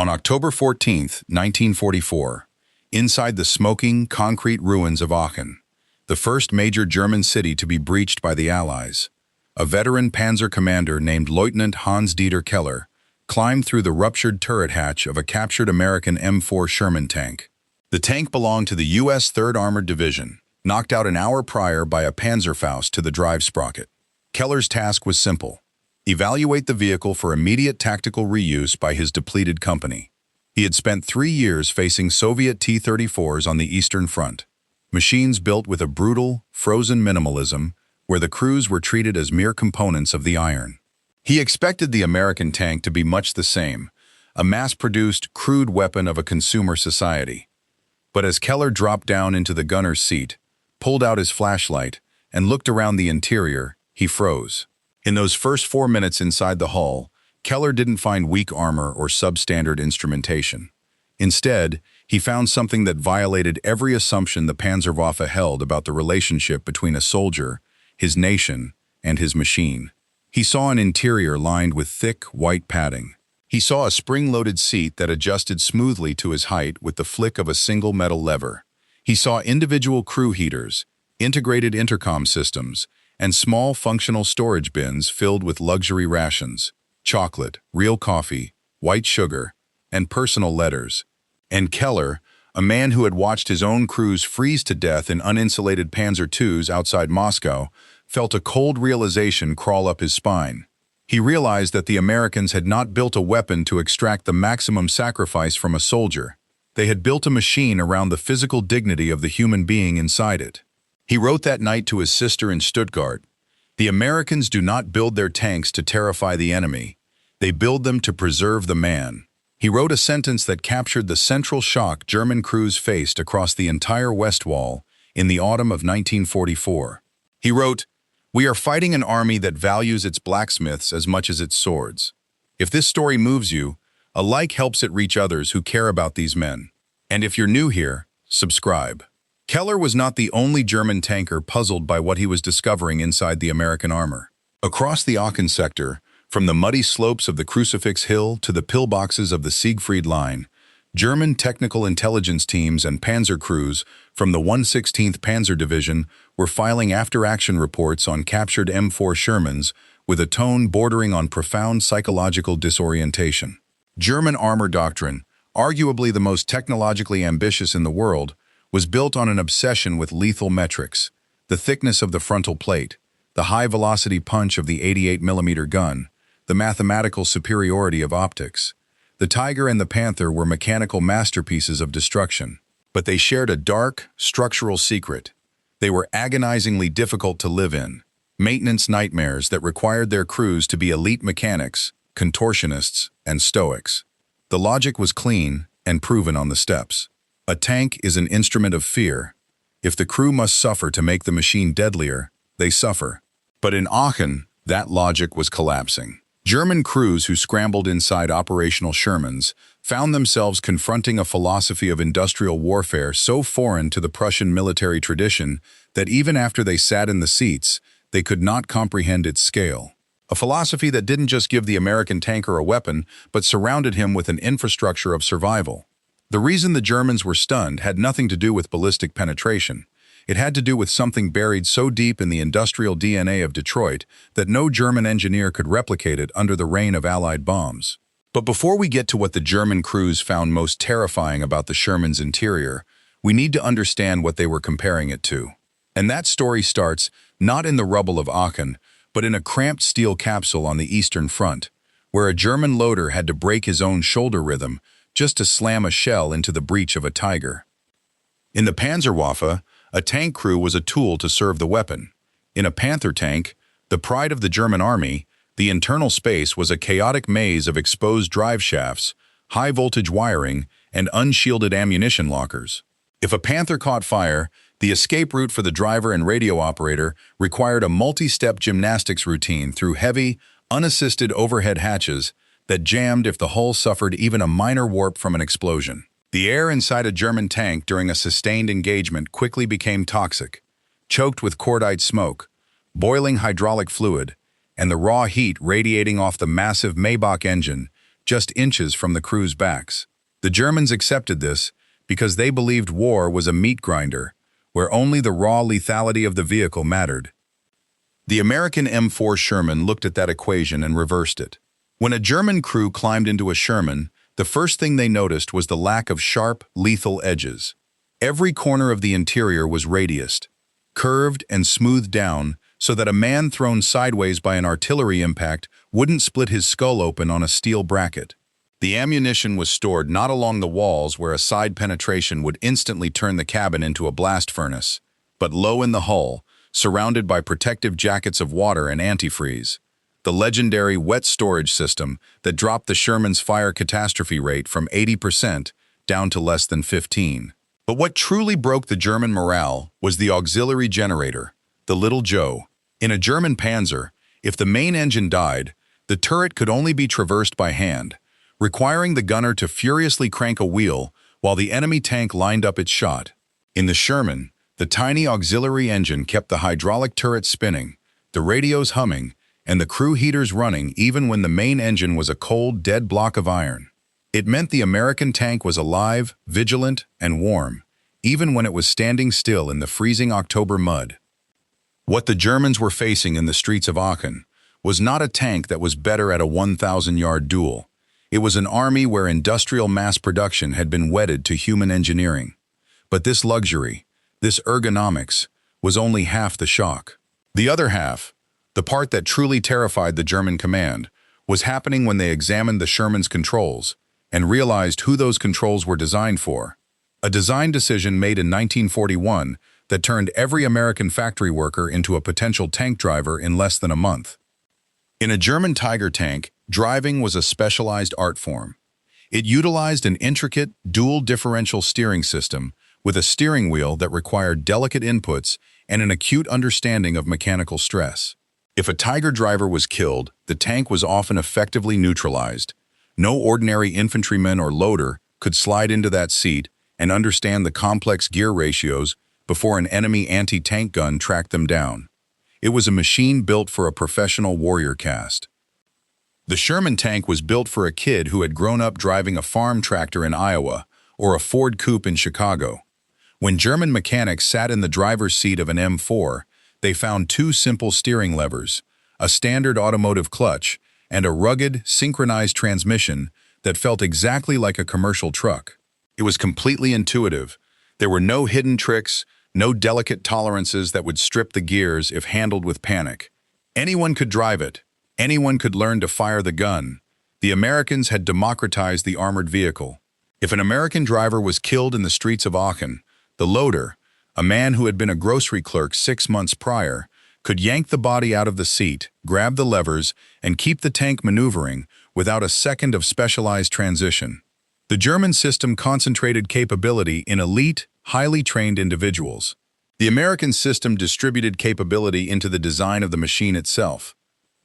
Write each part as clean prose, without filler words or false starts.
On October 14, 1944, inside the smoking, concrete ruins of Aachen, the first major German city to be breached by the Allies, a veteran panzer commander named Lieutenant Hans-Dieter Keller climbed through the ruptured turret hatch of a captured American M4 Sherman tank. The tank belonged to the U.S. 3rd Armored Division, knocked out an hour prior by a Panzerfaust to the drive sprocket. Keller's task was simple: evaluate the vehicle for immediate tactical reuse by his depleted company. He had spent 3 years facing Soviet T-34s on the Eastern Front, machines built with a brutal, frozen minimalism where the crews were treated as mere components of the iron. He expected the American tank to be much the same, a mass-produced, crude weapon of a consumer society. But as Keller dropped down into the gunner's seat, pulled out his flashlight, and looked around the interior, he froze. In those first 4 minutes inside the hull, Keller didn't find weak armor or substandard instrumentation. Instead, he found something that violated every assumption the Panzerwaffe held about the relationship between a soldier, his nation, and his machine. He saw an interior lined with thick, white padding. He saw a spring-loaded seat that adjusted smoothly to his height with the flick of a single metal lever. He saw individual crew heaters, integrated intercom systems, and small functional storage bins filled with luxury rations, chocolate, real coffee, white sugar, and personal letters. And Keller, a man who had watched his own crews freeze to death in uninsulated Panzer IIs outside Moscow, felt a cold realization crawl up his spine. He realized that the Americans had not built a weapon to extract the maximum sacrifice from a soldier. They had built a machine around the physical dignity of the human being inside it. He wrote that night to his sister in Stuttgart, "The Americans do not build their tanks to terrify the enemy. They build them to preserve the man." He wrote a sentence that captured the central shock German crews faced across the entire West Wall in the autumn of 1944. He wrote, "We are fighting an army that values its blacksmiths as much as its swords. If this story moves you, a like helps it reach others who care about these men. And if you're new here, subscribe." Keller was not the only German tanker puzzled by what he was discovering inside the American armor. Across the Aachen sector, from the muddy slopes of the Crucifix Hill to the pillboxes of the Siegfried Line, German technical intelligence teams and panzer crews from the 116th Panzer Division were filing after-action reports on captured M4 Shermans with a tone bordering on profound psychological disorientation. German armor doctrine, arguably the most technologically ambitious in the world, was built on an obsession with lethal metrics: the thickness of the frontal plate, the high-velocity punch of the 88mm gun, the mathematical superiority of optics. The Tiger and the Panther were mechanical masterpieces of destruction, but they shared a dark, structural secret. They were agonizingly difficult to live in, maintenance nightmares that required their crews to be elite mechanics, contortionists, and stoics. The logic was clean and proven on the steps. A tank is an instrument of fear. If the crew must suffer to make the machine deadlier, they suffer. But in Aachen, that logic was collapsing. German crews who scrambled inside operational Shermans found themselves confronting a philosophy of industrial warfare so foreign to the Prussian military tradition that even after they sat in the seats, they could not comprehend its scale. A philosophy that didn't just give the American tanker a weapon, but surrounded him with an infrastructure of survival. The reason the Germans were stunned had nothing to do with ballistic penetration. It had to do with something buried so deep in the industrial DNA of Detroit that no German engineer could replicate it under the rain of Allied bombs. But before we get to what the German crews found most terrifying about the Sherman's interior, we need to understand what they were comparing it to. And that story starts not in the rubble of Aachen, but in a cramped steel capsule on the Eastern Front, where a German loader had to break his own shoulder rhythm just to slam a shell into the breech of a Tiger. In the Panzerwaffe, a tank crew was a tool to serve the weapon. In a Panther tank, the pride of the German army, the internal space was a chaotic maze of exposed drive shafts, high-voltage wiring, and unshielded ammunition lockers. If a Panther caught fire, the escape route for the driver and radio operator required a multi-step gymnastics routine through heavy, unassisted overhead hatches that jammed if the hull suffered even a minor warp from an explosion. The air inside a German tank during a sustained engagement quickly became toxic, choked with cordite smoke, boiling hydraulic fluid, and the raw heat radiating off the massive Maybach engine just inches from the crew's backs. The Germans accepted this because they believed war was a meat grinder, where only the raw lethality of the vehicle mattered. The American M4 Sherman looked at that equation and reversed it. When a German crew climbed into a Sherman, the first thing they noticed was the lack of sharp, lethal edges. Every corner of the interior was radiused, curved and smoothed down so that a man thrown sideways by an artillery impact wouldn't split his skull open on a steel bracket. The ammunition was stored not along the walls where a side penetration would instantly turn the cabin into a blast furnace, but low in the hull, surrounded by protective jackets of water and antifreeze. The legendary wet storage system that dropped the Sherman's fire catastrophe rate from 80% down to less than 15%. But what truly broke the German morale was the auxiliary generator, the Little Joe. In a German Panzer, if the main engine died, the turret could only be traversed by hand, requiring the gunner to furiously crank a wheel while the enemy tank lined up its shot. In the Sherman, the tiny auxiliary engine kept the hydraulic turret spinning, the radios humming, and the crew heaters running even when the main engine was a cold, dead block of iron. It meant the American tank was alive, vigilant, and warm, even when it was standing still in the freezing October mud. What the Germans were facing in the streets of Aachen was not a tank that was better at a 1,000-yard duel. It was an army where industrial mass production had been wedded to human engineering. But this luxury, this ergonomics, was only half the shock. The other half, the part that truly terrified the German command, was happening when they examined the Sherman's controls and realized who those controls were designed for. A design decision made in 1941 that turned every American factory worker into a potential tank driver in less than a month. In a German Tiger tank, driving was a specialized art form. It utilized an intricate, dual differential steering system with a steering wheel that required delicate inputs and an acute understanding of mechanical stress. If a Tiger driver was killed, the tank was often effectively neutralized. No ordinary infantryman or loader could slide into that seat and understand the complex gear ratios before an enemy anti-tank gun tracked them down. It was a machine built for a professional warrior caste. The Sherman tank was built for a kid who had grown up driving a farm tractor in Iowa or a Ford Coupe in Chicago. When German mechanics sat in the driver's seat of an M4, they found two simple steering levers, a standard automotive clutch, and a rugged, synchronized transmission that felt exactly like a commercial truck. It was completely intuitive. There were no hidden tricks, no delicate tolerances that would strip the gears if handled with panic. Anyone could drive it. Anyone could learn to fire the gun. The Americans had democratized the armored vehicle. If an American driver was killed in the streets of Aachen, the loader, a man who had been a grocery clerk 6 months prior, could yank the body out of the seat, grab the levers, and keep the tank maneuvering without a second of specialized transition. The German system concentrated capability in elite, highly trained individuals. The American system distributed capability into the design of the machine itself.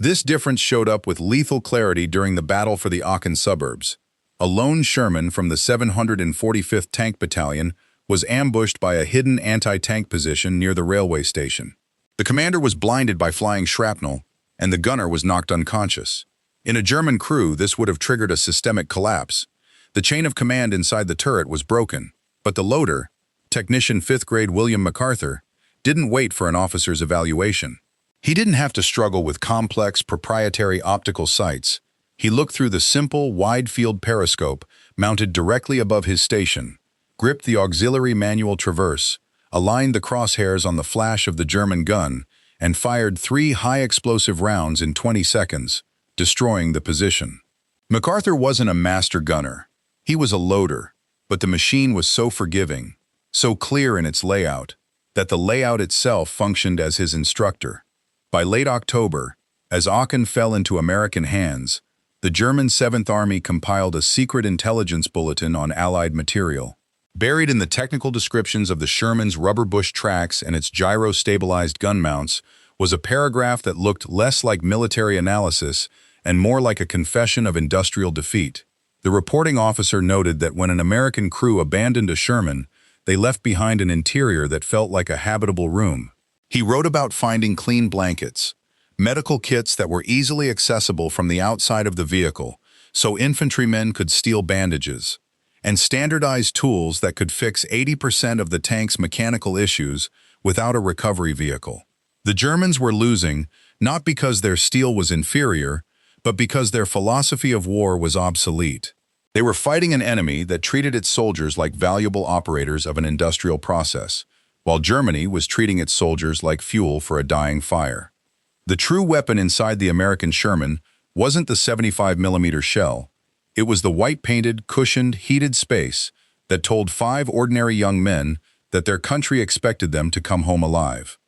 This difference showed up with lethal clarity during the battle for the Aachen suburbs. A lone Sherman from the 745th Tank Battalion was ambushed by a hidden anti-tank position near the railway station. The commander was blinded by flying shrapnel, and the gunner was knocked unconscious. In a German crew, this would have triggered a systemic collapse. The chain of command inside the turret was broken, but the loader, Technician 5th grade William MacArthur, didn't wait for an officer's evaluation. He didn't have to struggle with complex, proprietary optical sights. He looked through the simple, wide-field periscope mounted directly above his station, gripped the auxiliary manual traverse, aligned the crosshairs on the flash of the German gun, and fired 3 high-explosive rounds in 20 seconds, destroying the position. MacArthur wasn't a master gunner. He was a loader, but the machine was so forgiving, so clear in its layout, that the layout itself functioned as his instructor. By late October, as Aachen fell into American hands, the German 7th Army compiled a secret intelligence bulletin on Allied material. Buried in the technical descriptions of the Sherman's rubber bush tracks and its gyro-stabilized gun mounts was a paragraph that looked less like military analysis and more like a confession of industrial defeat. The reporting officer noted that when an American crew abandoned a Sherman, they left behind an interior that felt like a habitable room. He wrote about finding clean blankets, medical kits that were easily accessible from the outside of the vehicle, so infantrymen could steal bandages, and standardized tools that could fix 80% of the tank's mechanical issues without a recovery vehicle. The Germans were losing not because their steel was inferior, but because their philosophy of war was obsolete. They were fighting an enemy that treated its soldiers like valuable operators of an industrial process, while Germany was treating its soldiers like fuel for a dying fire. The true weapon inside the American Sherman wasn't the 75mm shell. It was the white-painted, cushioned, heated space that told 5 ordinary young men that their country expected them to come home alive.